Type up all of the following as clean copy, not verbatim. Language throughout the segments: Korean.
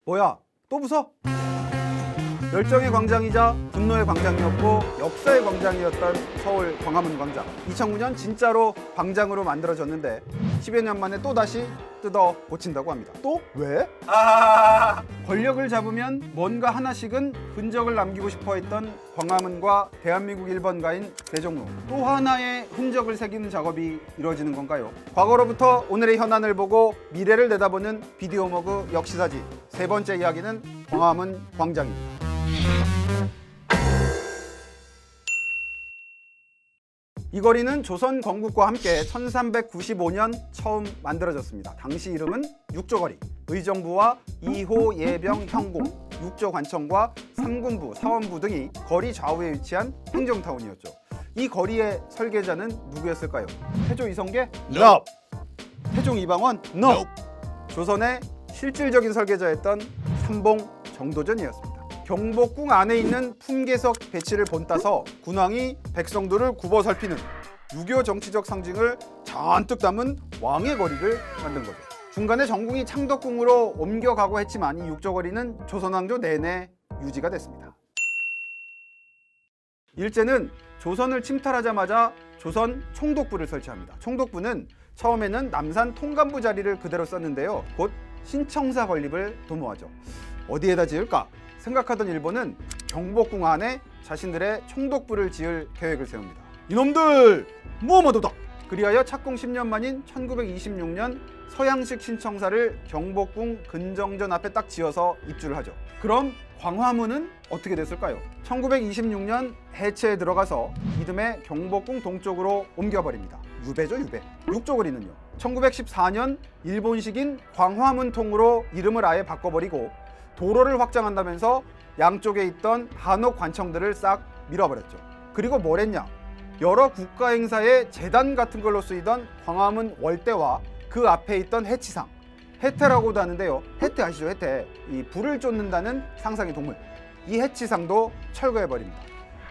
뭐야, 또 부서? 열정의 광장이자 분노의 광장이었고 역사의 광장이었던 서울 광화문 광장. 2009년 진짜로 광장으로 만들어졌는데 10여 년 만에 또다시 뜯어 고친다고 합니다. 또? 왜? 권력을 잡으면 뭔가 하나씩은 흔적을 남기고 싶어 했던 광화문과 대한민국 1번가인 세종로. 또 하나의 흔적을 새기는 작업이 이루어지는 건가요? 과거로부터 오늘의 현안을 보고 미래를 내다보는 비디오 머그 역시사지. 세 번째 이야기는 광화문 광장입니다. 이 거리는 조선 건국과 함께 1395년 처음 만들어졌습니다. 당시 이름은 육조거리. 의정부와 2호 예병 형공, 육조관청과 3군부, 사원부 등이 거리 좌우에 위치한 행정타운이었죠. 이 거리의 설계자는 누구였을까요? 태조 이성계? No. 태종 이방원? No. 조선의 실질적인 설계자였던 삼봉 정도전이었습니다. 경복궁 안에 있는 품계석 배치를 본따서 군왕이 백성들을 굽어 살피는 유교 정치적 상징을 잔뜩 담은 왕의 거리를 만든 거죠. 중간에 정궁이 창덕궁으로 옮겨가고 했지만 이 육조거리는 조선왕조 내내 유지가 됐습니다. 일제는 조선을 침탈하자마자 조선 총독부를 설치합니다. 총독부는 처음에는 남산 통감부 자리를 그대로 썼는데요. 곧 신청사 건립을 도모하죠. 어디에다 지을까? 생각하던 일본은 경복궁 안에 자신들의 총독부를 지을 계획을 세웁니다. 이놈들! 무엄하도다! 그리하여 착공 10년 만인 1926년 서양식 신청사를 경복궁 근정전 앞에 딱 지어서 입주를 하죠. 그럼 광화문은 어떻게 됐을까요? 1926년 해체에 들어가서 이듬해 경복궁 동쪽으로 옮겨버립니다. 유배죠, 유배. 육조거리는요. 1914년 일본식인 광화문통으로 이름을 아예 바꿔버리고 도로를 확장한다면서 양쪽에 있던 한옥 관청들을 싹 밀어버렸죠. 그리고 뭘 했냐? 여러 국가 행사의 재단 같은 걸로 쓰이던 광화문 월대와 그 앞에 있던 해치상, 해태라고도 하는데요. 해태 아시죠? 해태. 이 불을 쫓는다는 상상의 동물. 이 해치상도 철거해버립니다.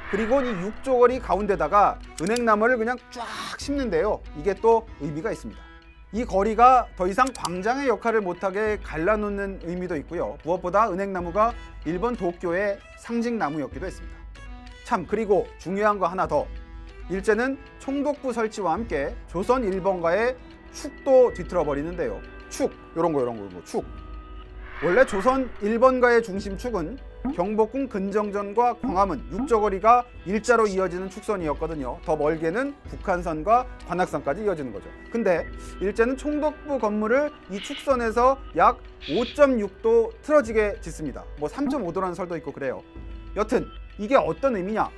그리고 이 육조거리 가운데다가 은행나무를 그냥 쫙 심는데요. 이게 또 의미가 있습니다. 이 거리가 더 이상 광장의 역할을 못하게 갈라놓는 의미도 있고요. 무엇보다 은행나무가 일본 도쿄의 상징나무였기도 했습니다. 참, 그리고 중요한 거 하나 더. 일제는 총독부 설치와 함께 조선 1번가의 축도 뒤틀어 버리는데요. 축, 요런 거 축. 원래 조선 1번가의 중심축은 경복궁 근정전과 광화문, 육조거리가 일자로 이어지는 축선이었거든요. 더 멀게는 북한선과 관악산까지 이어지는 거죠. 근데 일제는 총독부 건물을 이 축선에서 약 5.6도 틀어지게 짓습니다. 뭐 3.5도라는 설도 있고 그래요. 여튼 이게 어떤 의미냐?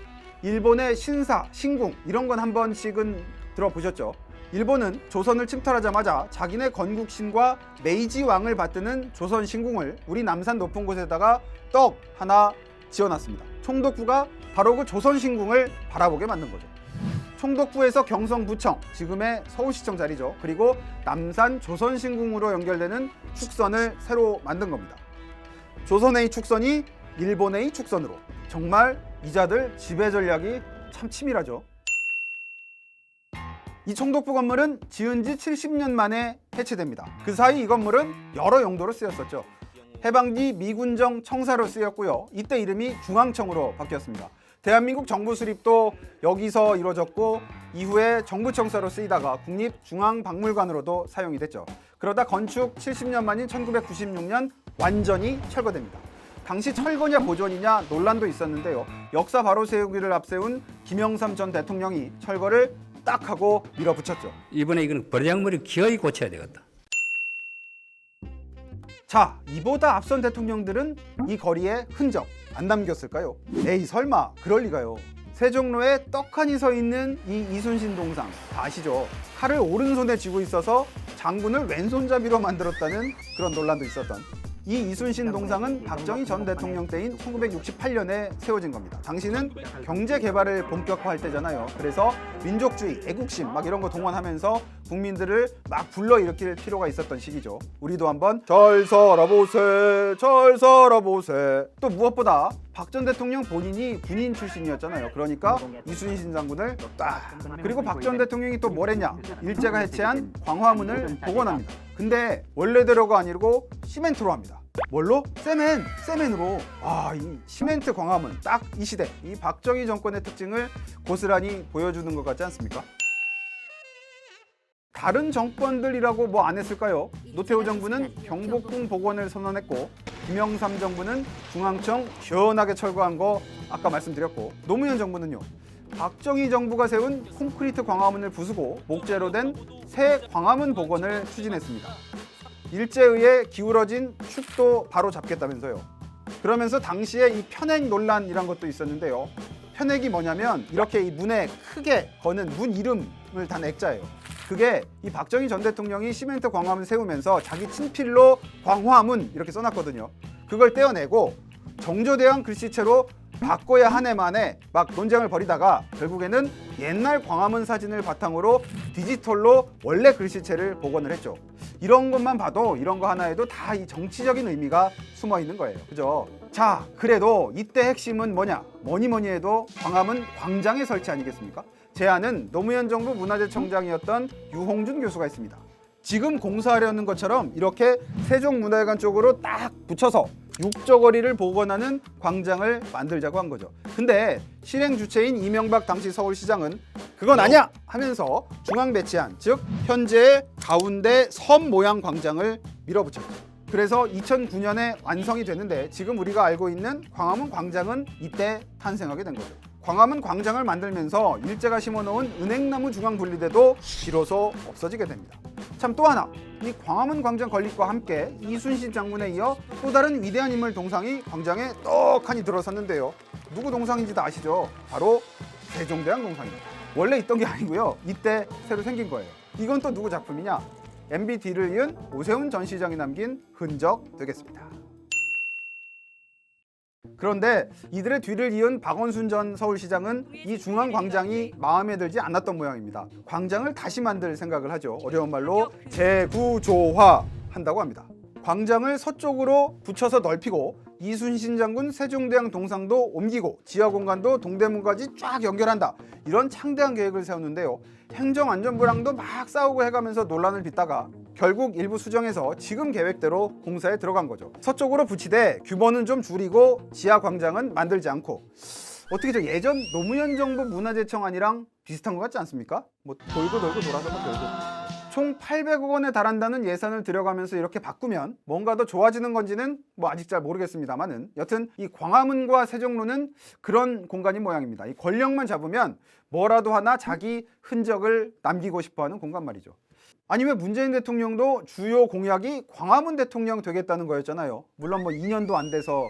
일본의 신사, 신궁 이런 건 한 번씩은 들어보셨죠? 일본은 조선을 침탈하자마자 자기네 건국신과 메이지 왕을 받드는 조선 신궁을 우리 남산 높은 곳에다가 떡 하나 지어놨습니다. 총독부가 바로 그 조선 신궁을 바라보게 만든 거죠. 총독부에서 경성부청, 지금의 서울시청 자리죠. 그리고 남산 조선 신궁으로 연결되는 축선을 새로 만든 겁니다. 조선의 축선이 일본의 축선으로. 정말 이자들 지배 전략이 참 치밀하죠. 이 총독부 건물은 지은 지 70년 만에 해체됩니다. 그 사이 이 건물은 여러 용도로 쓰였었죠. 해방 뒤 미군정 청사로 쓰였고요. 이때 이름이 중앙청으로 바뀌었습니다. 대한민국 정부 수립도 여기서 이루어졌고 이후에 정부 청사로 쓰이다가 국립중앙박물관으로도 사용이 됐죠. 그러다 건축 70년 만인 1996년 완전히 철거됩니다. 당시 철거냐 보존이냐 논란도 있었는데요. 역사 바로 세우기를 앞세운 김영삼 전 대통령이 철거를 딱 하고 밀어붙였죠. 이번에 이거는 버르장머리 기어이 고쳐야 되겠다. 자, 이보다 앞선 대통령들은 이 거리에 흔적 안 남겼을까요? 에이 설마 그럴 리가요. 세종로에 떡하니 서 있는 이 이순신 동상 다 아시죠? 칼을 오른손에 쥐고 있어서 장군을 왼손잡이로 만들었다는 그런 논란도 있었던 이 이순신 동상은 박정희 전 대통령 때인 1968년에 세워진 겁니다. 당시는 경제 개발을 본격화할 때잖아요. 그래서 민족주의, 애국심 막 이런 거 동원하면서 국민들을 막 불러일으킬 필요가 있었던 시기죠. 우리도 한번 잘 살아보세, 잘 살아보세. 또 무엇보다 박 전 대통령 본인이 군인 출신이었잖아요. 그러니까 이순신 장군을 딱. 그리고 박 전 대통령이 또 뭘 했냐? 일제가 해체한 광화문을 복원합니다. 근데 원래대로가 아니고 시멘트로 합니다. 뭘로? 세멘으로. 이 시멘트 광화문 딱 이 시대, 이 박정희 정권의 특징을 고스란히 보여주는 것 같지 않습니까? 다른 정권들이라고 뭐 안 했을까요? 노태우 정부는 경복궁 복원을 선언했고, 김영삼 정부는 중앙청 시원하게 철거한 거 아까 말씀드렸고, 노무현 정부는요, 박정희 정부가 세운 콘크리트 광화문을 부수고 목재로 된 새 광화문 복원을 추진했습니다. 일제의에 기울어진 축도 바로 잡겠다면서요. 그러면서 당시에 이 편액 논란이란 것도 있었는데요. 편액이 뭐냐면 이렇게 이 문에 크게 거는 문 이름을 단 액자예요. 그게 이 박정희 전 대통령이 시멘트 광화문 세우면서 자기 친필로 광화문 이렇게 써놨거든요. 그걸 떼어내고 정조대왕 글씨체로 바꿔야 하네 만에 막 논쟁을 벌이다가 결국에는 옛날 광화문 사진을 바탕으로 디지털로 원래 글씨체를 복원을 했죠. 이런 것만 봐도 이런 거 하나에도 다 이 정치적인 의미가 숨어 있는 거예요. 그죠? 자, 그래도 이때 핵심은 뭐냐? 뭐니 해도 광화문 광장에 설치 아니겠습니까? 제안은 노무현 정부 문화재청장이었던 유홍준 교수가 있습니다. 지금 공사하려는 것처럼 이렇게 세종문화회관 쪽으로 딱 붙여서 육저거리를 복원하는 광장을 만들자고 한 거죠. 근데 실행 주체인 이명박 당시 서울시장은 그건 아니야 하면서 중앙 배치한, 즉 현재의 가운데 섬 모양 광장을 밀어붙였죠. 그래서 2009년에 완성이 되는데 지금 우리가 알고 있는 광화문 광장은 이때 탄생하게 된 거죠. 광화문 광장을 만들면서 일제가 심어놓은 은행나무 중앙 분리대도 비로소 없어지게 됩니다. 참 또 하나, 이 광화문 광장 건립과 함께 이순신 장군에 이어 또 다른 위대한 인물 동상이 광장에 떡하니 들어섰는데요. 누구 동상인지 다 아시죠? 바로 세종대왕 동상입니다. 원래 있던 게 아니고요. 이때 새로 생긴 거예요. 이건 또 누구 작품이냐? MB 뒤를 이은 오세훈 전 시장이 남긴 흔적 되겠습니다. 그런데 이들의 뒤를 이은 박원순 전 서울시장은 이 중앙광장이 마음에 들지 않았던 모양입니다. 광장을 다시 만들 생각을 하죠. 어려운 말로 재구조화 한다고 합니다. 광장을 서쪽으로 붙여서 넓히고 이순신 장군 세종대왕 동상도 옮기고 지하 공간도 동대문까지 쫙 연결한다. 이런 창대한 계획을 세웠는데요. 행정안전부랑도 막 싸우고 해가면서 논란을 빚다가 결국 일부 수정해서 지금 계획대로 공사에 들어간 거죠. 서쪽으로 붙이되 규모는 좀 줄이고 지하 광장은 만들지 않고. 어떻게 저 예전 노무현 정부 문화재청안이랑 비슷한 것 같지 않습니까? 뭐 돌고 돌아서 결국 총 800억 원에 달한다는 예산을 들여가면서 이렇게 바꾸면 뭔가 더 좋아지는 건지는 뭐 아직 잘 모르겠습니다만은, 여튼 이 광화문과 세종로는 그런 공간인 모양입니다. 이 권력만 잡으면 뭐라도 하나 자기 흔적을 남기고 싶어하는 공간 말이죠. 아니면 문재인 대통령도 주요 공약이 광화문 대통령 되겠다는 거였잖아요. 물론 뭐 2년도 안 돼서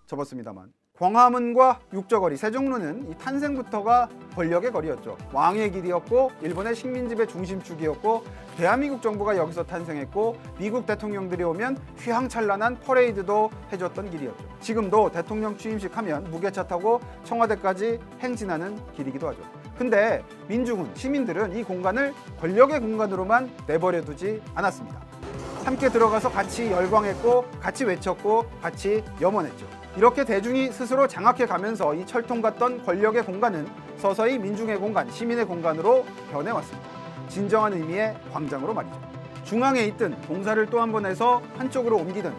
접었습니다만. 광화문과 육저거리, 세종로는 이 탄생부터가 권력의 거리였죠. 왕의 길이었고 일본의 식민지배 중심축이었고 대한민국 정부가 여기서 탄생했고 미국 대통령들이 오면 휘황찬란한 퍼레이드도 해줬던 길이었죠. 지금도 대통령 취임식 하면 무게차 타고 청와대까지 행진하는 길이기도 하죠. 근데 민중은, 시민들은 이 공간을 권력의 공간으로만 내버려 두지 않았습니다. 함께 들어가서 같이 열광했고 같이 외쳤고 같이 염원했죠. 이렇게 대중이 스스로 장악해 가면서 이 철통 같던 권력의 공간은 서서히 민중의 공간, 시민의 공간으로 변해왔습니다. 진정한 의미의 광장으로 말이죠. 중앙에 있든 공사를 또 한 번 해서 한쪽으로 옮기든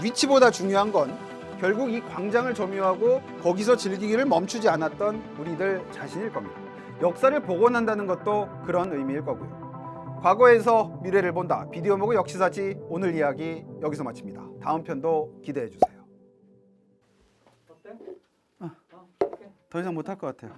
위치보다 중요한 건 결국 이 광장을 점유하고 거기서 즐기기를 멈추지 않았던 우리들 자신일 겁니다. 역사를 복원한다는 것도 그런 의미일 거고요. 과거에서 미래를 본다. 비디오 모그 역시사지 오늘 이야기 여기서 마칩니다. 다음 편도 기대해 주세요. 더 이상 못할 것 같아요.